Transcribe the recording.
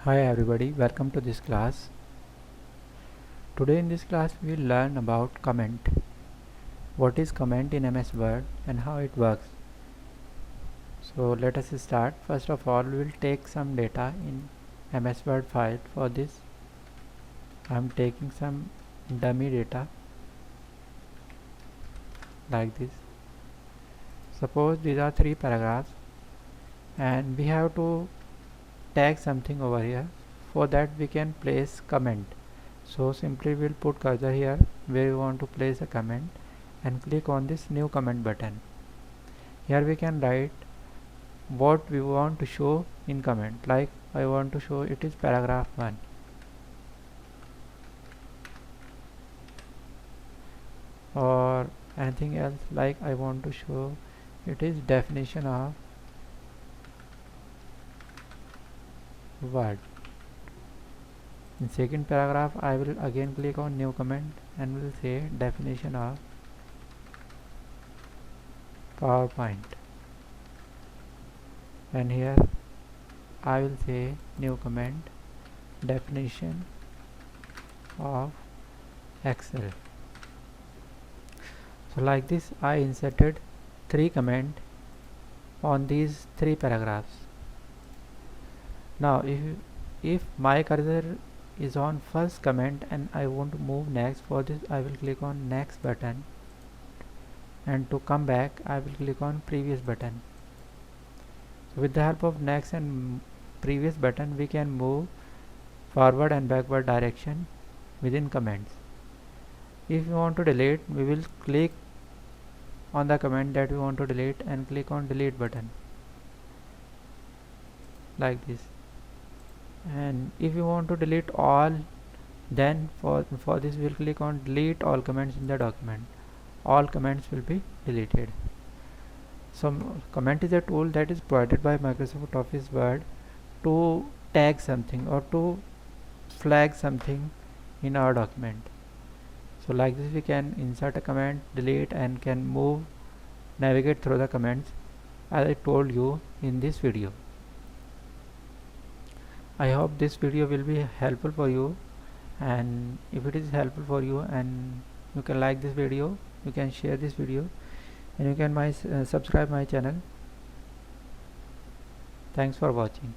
Hi everybody, welcome to this class. Today in this class we will learn about comment. What is comment in MS Word and how it works. So let us start. First of all, we will take some data in MS Word file. For this I am taking some dummy data like this. Suppose these are 3 paragraphs and we have to tag something over here. For that we can place comment. So simply we'll put cursor here where we want to place a comment and click on this new comment button. Here we can write what we want to show in comment, like I want to show it is paragraph 1, or anything else like I want to show it is definition of word. In second paragraph I will again click on new comment and will say definition of PowerPoint, and here I will say new comment definition of Excel. So like this I inserted 3 comment on these 3 paragraphs. Now if my cursor is on first comment and I want to move next, for this I will click on next button, and to come back I will click on previous button. So with the help of next and previous button we can move forward and backward direction within comments. If we want to delete, we will click on the comment that we want to delete and click on delete button like this. And if you want to delete all, then for this we'll click on delete all comments in the document. All comments will be deleted. So comment is a tool that is provided by Microsoft Office Word to tag something or to flag something in our document. So like this we can insert a comment, delete, and can move, navigate through the comments as I told you in this video. I hope this video will be helpful for you, and if it is helpful for you and you can like this video, you can share this video, and you can subscribe my channel. Thanks for watching.